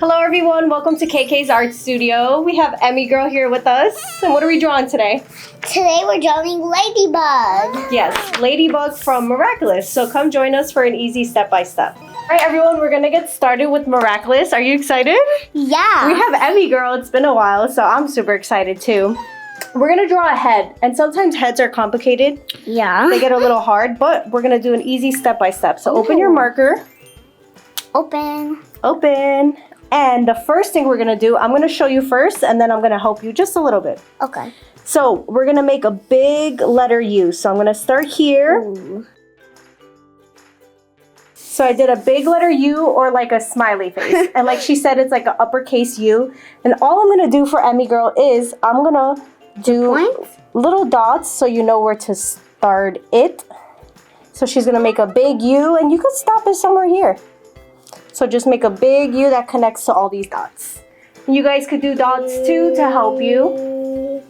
Hello everyone, welcome to KK's Art Studio. We have Emmy Girl here with us. And what are we drawing today? Today we're drawing Ladybug. Yes, Ladybug from Miraculous. So come join us for an easy step-by-step. All right everyone, we're gonna get started with Miraculous. Are you excited? Yeah. We have Emmy Girl, it's been a while, so I'm super excited too. We're gonna draw a head, and sometimes heads are complicated. Yeah. They get a little hard, but we're gonna do an easy step-by-step. So open your marker. Open. Open. And the first thing we're gonna do, I'm gonna show you first, and then I'm gonna help you just a little bit. Okay. So we're gonna make a big letter U. So I'm gonna start here. Ooh. So I did a big letter U, or like a smiley face. And like she said, it's like an uppercase U. And all I'm gonna do for Emmy Girl is I'm gonna do Points? little dots so you know where to start it. So she's gonna make a big U, and you could stop it somewhere here. So just make a big U that connects to all these dots. You guys could do dots too to help you.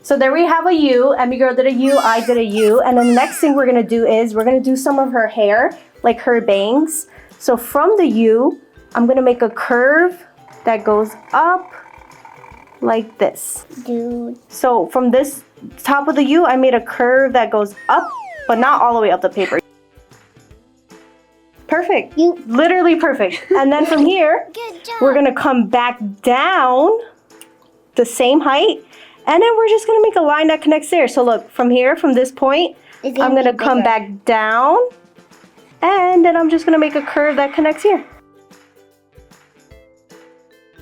So there we have a U. Emmy Girl did a U, I did a U. And then the next thing we're gonna do is we're gonna do some of her hair, like her bangs. So from the U, I'm gonna make a curve that goes up like this. Dude. So from this top of the U, I made a curve that goes up, but not all the way up the paper. Perfect. Literally perfect. And then from here, Good job. we're gonna come back down the same height, and then we're just gonna make a line that connects there. So look, from here, from this point, I'm gonna come back down, and then I'm just gonna make a curve that connects here.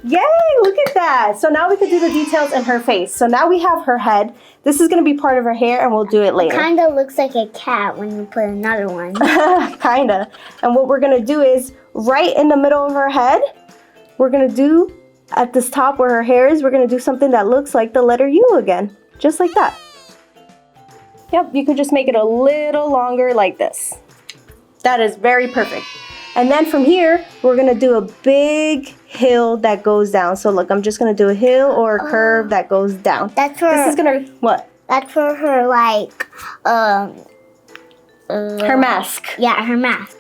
Yay, look at that. So now we could do the details in her face. So now we have her head. This is gonna be part of her hair, and we'll do it later. Kind of looks like a cat when you put another one. Kinda. And what we're gonna do is right in the middle of her head, we're gonna do at this top where her hair is, we're gonna do something that looks like the letter U again. Just like that. Yep, you could just make it a little longer like this. That is very perfect. And then from here, we're gonna do a big hill that goes down. So look, I'm just gonna do a hill or a curve that goes down. That's for This is gonna, what? That's for her, like, Her mask. Yeah, her mask.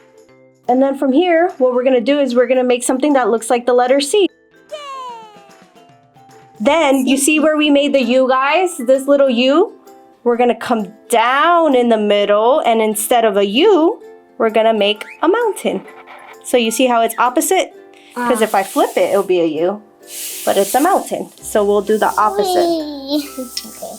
And then from here, what we're gonna do is we're gonna make something that looks like the letter C. Then, you see where we made the U, guys? This little U? We're gonna come down in the middle, and instead of a U, we're gonna make a mountain. So you see how it's opposite? Because if I flip it, it'll be a U. But it's a mountain. So we'll do the opposite. Okay.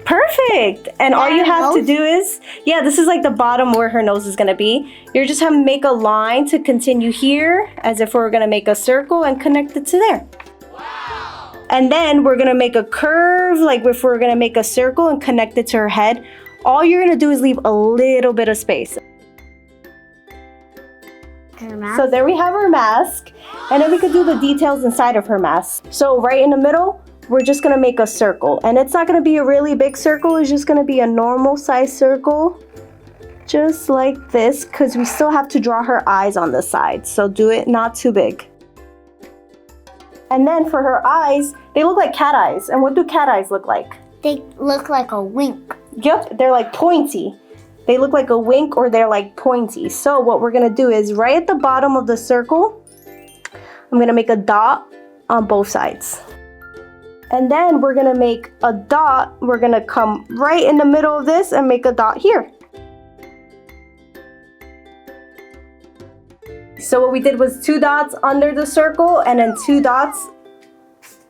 Perfect! And all you have to do is, yeah, this is like the bottom where her nose is gonna be. You're just gonna make a line to continue here, as if we're gonna make a circle and connect it to there. Wow. And then we're gonna make a curve, like if we're gonna make a circle and connect it to her head. All you're gonna do is leave a little bit of space. Her mask. So there we have her mask, and then we could do the details inside of her mask. So right in the middle, we're just gonna make a circle, and it's not gonna be a really big circle, it's just gonna be a normal size circle, just like this, because we still have to draw her eyes on the side, so do it not too big. And then for her eyes, they look like cat eyes, and what do cat eyes look like? They look like a wink. Yep, they're like pointy. They look like a wink, or they're like pointy. So what we're gonna do is right at the bottom of the circle, I'm gonna make a dot on both sides. And then we're gonna make a dot. We're gonna come right in the middle of this and make a dot here. So what we did was 2 dots under the circle, and then 2 dots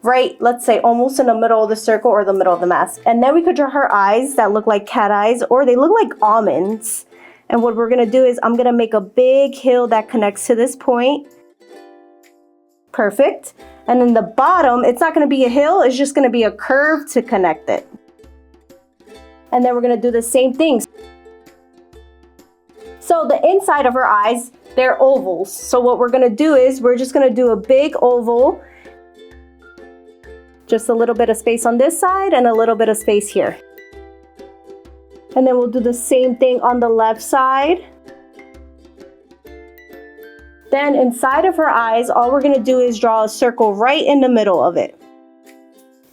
right, let's say almost in the middle of the circle or the middle of the mask. And then we could draw her eyes that look like cat eyes, or they look like almonds. And what we're gonna do is I'm gonna make a big hill that connects to this point. Perfect. And then the bottom, it's not gonna be a hill, it's just gonna be a curve to connect it. And then we're gonna do the same thing. So the inside of her eyes, they're ovals. So what we're gonna do is we're just gonna do a big oval, just a little bit of space on this side and a little bit of space here. And then we'll do the same thing on the left side. Then inside of her eyes, all we're gonna do is draw a circle right in the middle of it.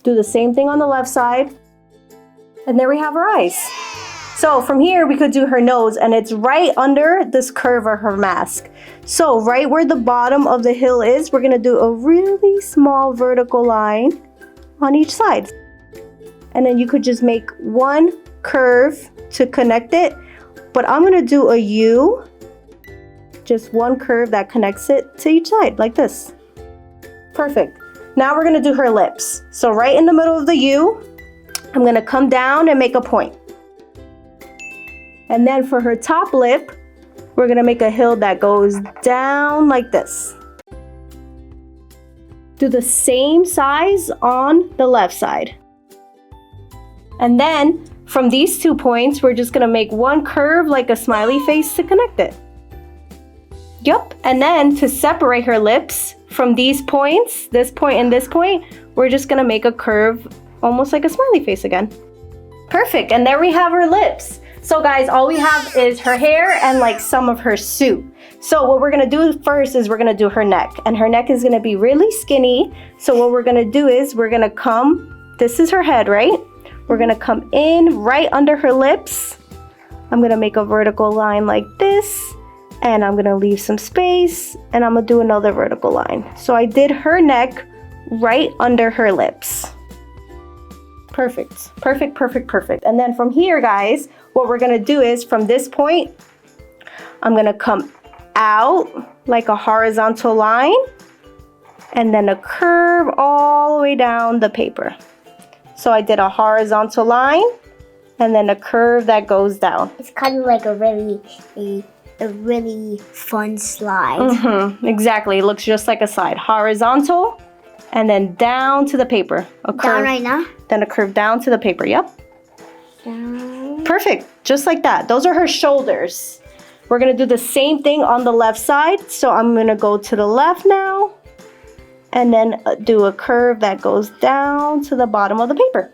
Do the same thing on the left side. And there we have her eyes. So from here, we could do her nose, and it's right under this curve of her mask. So right where the bottom of the hill is, we're gonna do a really small vertical line on each side. And then you could just make one curve to connect it, but I'm gonna do a U, just one curve that connects it to each side, like this. Perfect. Now we're gonna do her lips. So right in the middle of the U, I'm gonna come down and make a point. And then for her top lip, we're gonna make a hill that goes down like this. Do the same size on the left side. And then from these 2 points, we're just gonna make one curve like a smiley face to connect it. Yup. And then to separate her lips from these points, this point and this point, we're just gonna make a curve almost like a smiley face again. Perfect. And there we have her lips. So guys, all we have is her hair and like some of her suit. So what we're gonna do first is we're gonna do her neck, and her neck is gonna be really skinny. So what we're gonna do is we're gonna come, this is her head, right? We're gonna come in right under her lips. I'm gonna make a vertical line like this, and I'm gonna leave some space, and I'm gonna do another vertical line. So I did her neck right under her lips. Perfect, perfect, perfect, perfect. And then from here, guys, what we're gonna do is from this point, I'm gonna come out like a horizontal line and then a curve all the way down the paper. So I did a horizontal line and then a curve that goes down. It's kind of like a really fun slide. Exactly, it looks just like a slide. Horizontal and then down to the paper. A curve, Down right now? then a curve down to the paper, yep. Down. Perfect, just like that. Those are her shoulders. We're gonna do the same thing on the left side. So I'm gonna go to the left now and then do a curve that goes down to the bottom of the paper.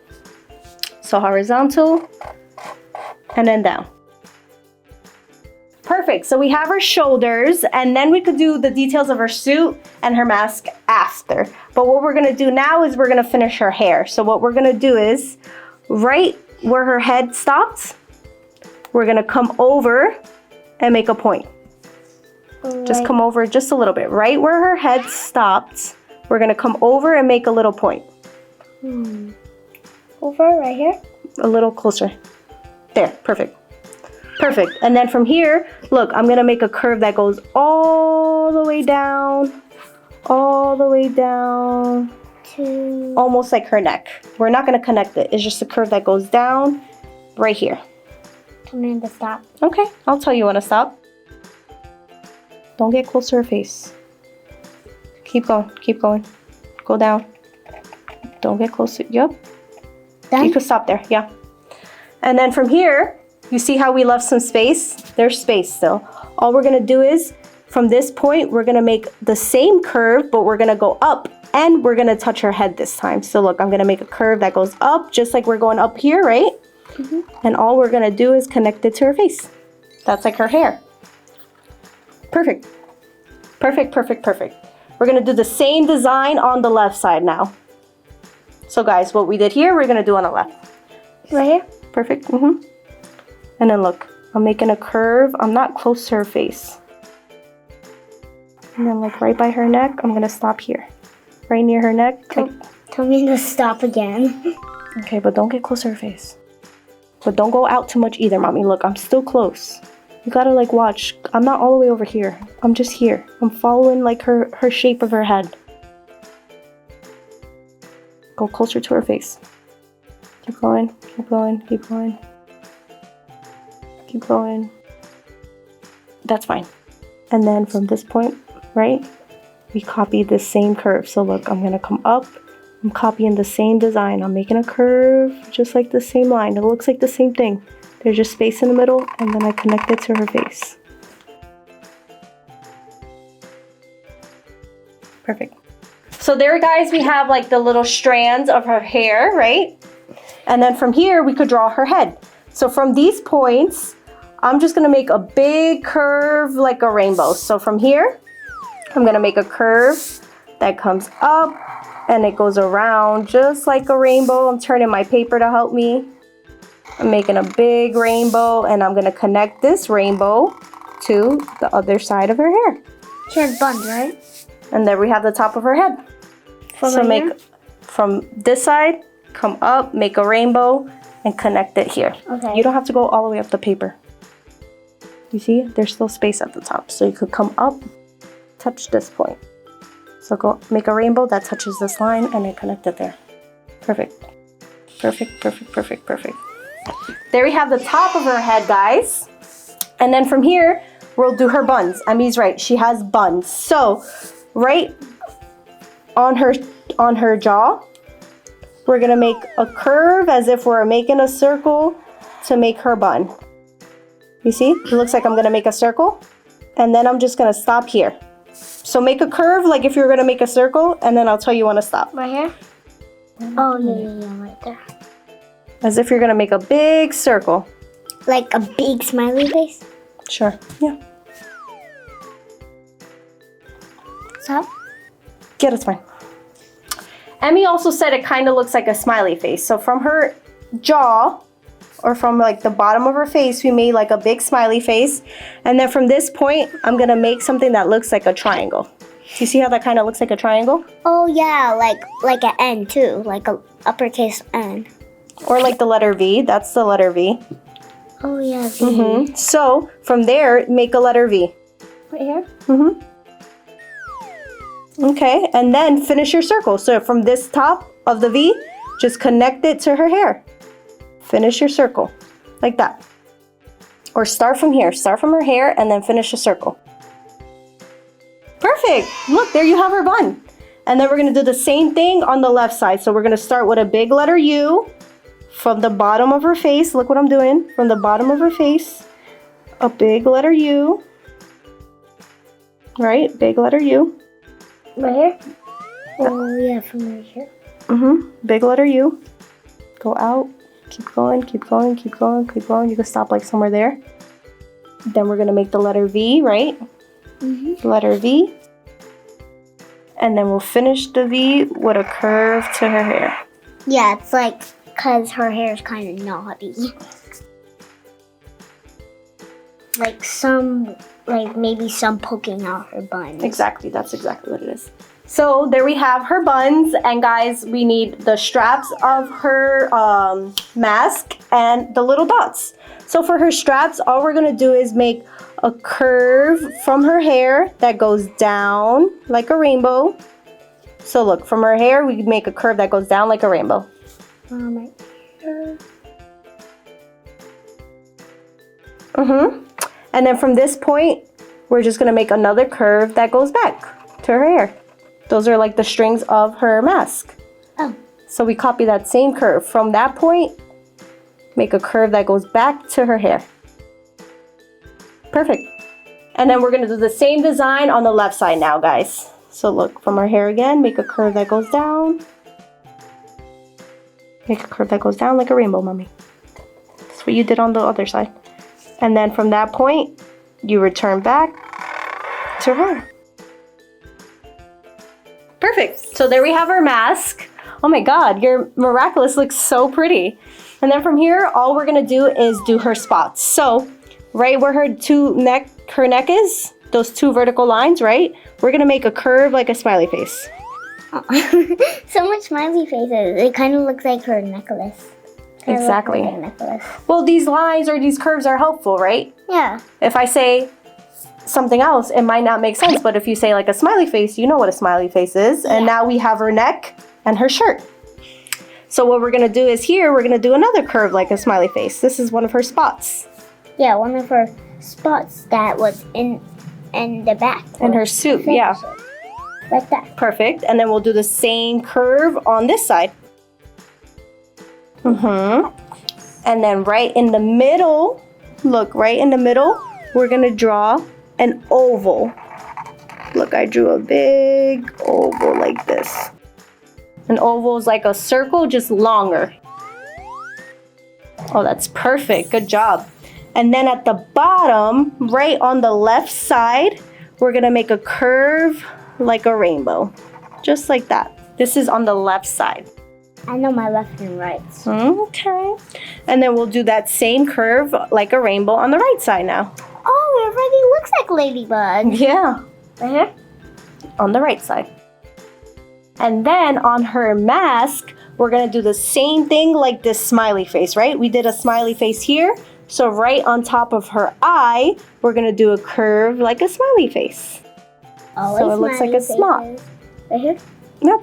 So horizontal and then down. Perfect, so we have her shoulders, and then we could do the details of her suit and her mask after. But what we're gonna do now is we're gonna finish her hair. So what we're gonna do is, right where her head stopped, we're gonna come over and make a point. Just come over just a little bit. Right where her head stopped, we're gonna come over and make a little point. Over right here? A little closer. There, perfect. Perfect. And then from here, look, I'm gonna make a curve that goes all the way down, To almost like her neck. We're not gonna connect it. It's just a curve that goes down right here. come in to stop. Okay, I'll tell you when to stop. Don't get close to her face. Keep going, keep going. Go down. Don't get close to, yep. Done? You could stop there, yeah. And then from here, you see how we left some space? There's space still. All we're gonna do is, from this point, we're gonna make the same curve, but we're gonna go up and we're gonna touch her head this time. So look, I'm gonna make a curve that goes up, just like we're going up here, right? And all we're gonna do is connect it to her face. That's like her hair. Perfect. Perfect, perfect, perfect. We're gonna do the same design on the left side now. So guys, what we did here, we're gonna do on the left. Right here? Perfect, And then look, I'm making a curve. I'm not close to her face. And then like right by her neck, I'm gonna stop here. Right near her neck. Tell me to stop again. Okay, but don't get close to her face. But don't go out too much either, mommy. Look, I'm still close. You gotta like watch. I'm not all the way over here. I'm just here. I'm following like her shape of her head. Go closer to her face. Keep going, keep going, keep going. Keep going. That's fine. And then from this point, right, we copy the same curve. So look, I'm gonna come up. I'm copying the same design. I'm making a curve, just like the same line. It looks like the same thing. There's just space in the middle, and then I connect it to her face. Perfect. So there, guys, we have like the little strands of her hair, right? And then from here, we could draw her head. So from these points, I'm just gonna make a big curve like a rainbow. So from here, I'm gonna make a curve that comes up and it goes around just like a rainbow. I'm turning my paper to help me. I'm making a big rainbow and I'm gonna connect this rainbow to the other side of her hair. She has buns, right? And there we have the top of her head. From So right make here? from this side, come up, make a rainbow, and connect it here. Okay. You don't have to go all the way up the paper. You see, there's still space at the top. So you could come up, touch this point. So go make a rainbow that touches this line and then connect it there. Perfect. Perfect, perfect, perfect, perfect. There we have the top of her head, guys. And then from here, we'll do her buns. Emmy's right, she has buns. So right on her jaw, we're gonna make a curve as if we're making a circle to make her bun. You see, it looks like I'm gonna make a circle, and then I'm just gonna stop here. So make a curve like if you're gonna make a circle, and then I'll tell you when to stop. Right here? Oh, yeah, right there. As if you're gonna make a big circle. Like a big smiley face? Sure, yeah. So? Yeah, that's fine. Emmy also said it kind of looks like a smiley face. So from her jaw, or from like the bottom of her face, we made like a big smiley face. And then from this point, I'm gonna make something that looks like a triangle. Do you see how that kind of looks like a triangle? Oh, yeah, like an N too, like a uppercase N. Or like the letter V, that's the letter V. Oh, yeah, V. So from there, make a letter V. Right here? Okay, and then finish your circle. So from this top of the V, just connect it to her hair. Finish your circle, like that. Or start from here, start from her hair and then finish the circle. Perfect, look, there you have her bun. And then we're gonna do the same thing on the left side. So we're gonna start with a big letter U from the bottom of her face. Look what I'm doing, from the bottom of her face, a big letter U. Right, big letter U. Right here? Oh, yeah, from right here. Big letter U. Go out. Keep going, keep going, keep going, keep going. You can stop like somewhere there. Then we're going to make the letter V, right? Letter V. And then we'll finish the V with a curve to her hair. Yeah, it's like, because her hair is kind of naughty. Like maybe some poking out her buns. Exactly, that's exactly what it is. So there we have her buns, and guys, we need the straps of her mask and the little dots. So for her straps, all we're gonna do is make a curve from her hair that goes down like a rainbow. So look, from her hair, we make a curve that goes down like a rainbow. Right here. And then from this point, we're just gonna make another curve that goes back to her hair. Those are like the strings of her mask. Oh. So we copy that same curve. From that point, make a curve that goes back to her hair. Perfect. And then we're gonna do the same design on the left side now, guys. So look, from her hair again, make a curve that goes down. Make a curve that goes down like a rainbow, mommy. That's what you did on the other side. And then from that point, you return back to her. Perfect. So there we have our mask. Oh my God, your Miraculous looks so pretty. And then from here, all we're gonna do is do her spots. So right where her neck is, those two vertical lines, right? We're gonna make a curve like a smiley face. Oh. So much smiley faces. It kind of looks like her necklace. Exactly. Like her necklace. Well, these lines or these curves are helpful, right? Yeah. If I say something else, it might not make sense. But if you say like a smiley face, you know what a smiley face is. And now we have her neck and her shirt. So what we're gonna do is here, we're gonna do another curve like a smiley face. This is one of her spots. Yeah, one of her spots that was in the back. In her suit, yeah. Like that. Perfect. And then we'll do the same curve on this side. And then right in the middle, look, right in the middle, we're gonna draw an oval. Look, I drew a big oval like this. An oval is like a circle, just longer. Oh, that's perfect. Good job. And then at the bottom, right on the left side, we're gonna make a curve like a rainbow. Just like that. This is on the left side. I know my left and right. Okay. And then we'll do that same curve like a rainbow on the right side now. Oh, it already looks like Ladybug. Yeah. Right here? On the right side. And then on her mask, we're gonna do the same thing like this smiley face, right? We did a smiley face here. So right on top of her eye, we're gonna do a curve like a smiley face. Always So it looks like a smile. Right here? Yep.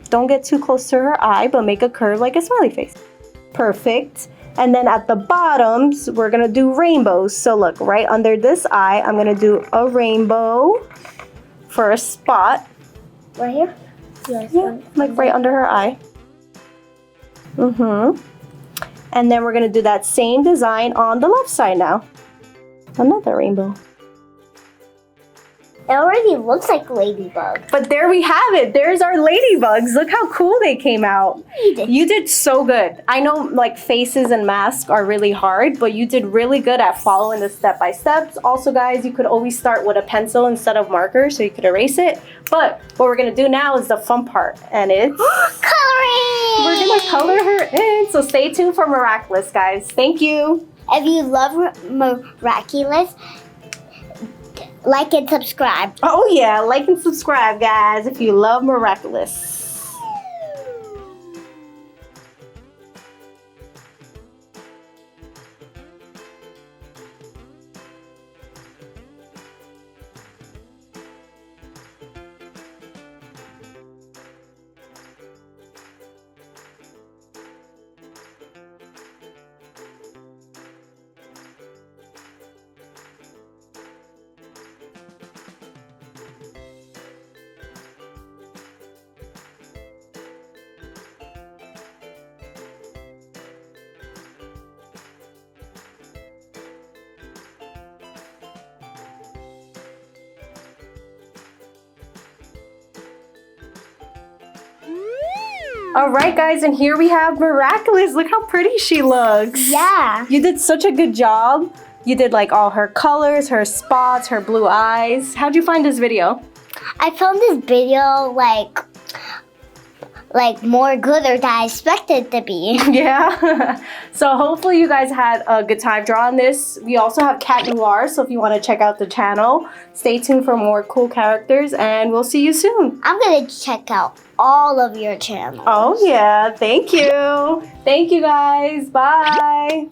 Don't get too close to her eye, but make a curve like a smiley face. Perfect. And then at the bottoms, we're gonna do rainbows. So look, right under this eye, I'm gonna do a rainbow for a spot. Right here? Yes. Yeah, like right under her eye. And then we're gonna do that same design on the left side now. Another rainbow. It already looks like Ladybug. But there we have it. There's our ladybugs. Look how cool they came out. You did so good. I know like faces and masks are really hard, but you did really good at following the step-by-steps. Also, guys, you could always start with a pencil instead of marker so you could erase it. But what we're gonna do now is the fun part, and it's coloring! We're gonna color her in. So stay tuned for Miraculous, guys. Thank you. If you love Miraculous, like and subscribe. Oh yeah, like and subscribe, guys, if you love Miraculous. All right, guys, and here we have Miraculous. Look how pretty she looks. Yeah. You did such a good job. You did like all her colors, her spots, her blue eyes. How'd you find this video? I found this video like more gooder than I expected it to be. Yeah. So hopefully you guys had a good time drawing this. We also have Cat Noir, so if you want to check out the channel, stay tuned for more cool characters, and we'll see you soon. I'm gonna check out all of your channels. Oh yeah, thank you. Thank you guys. Bye.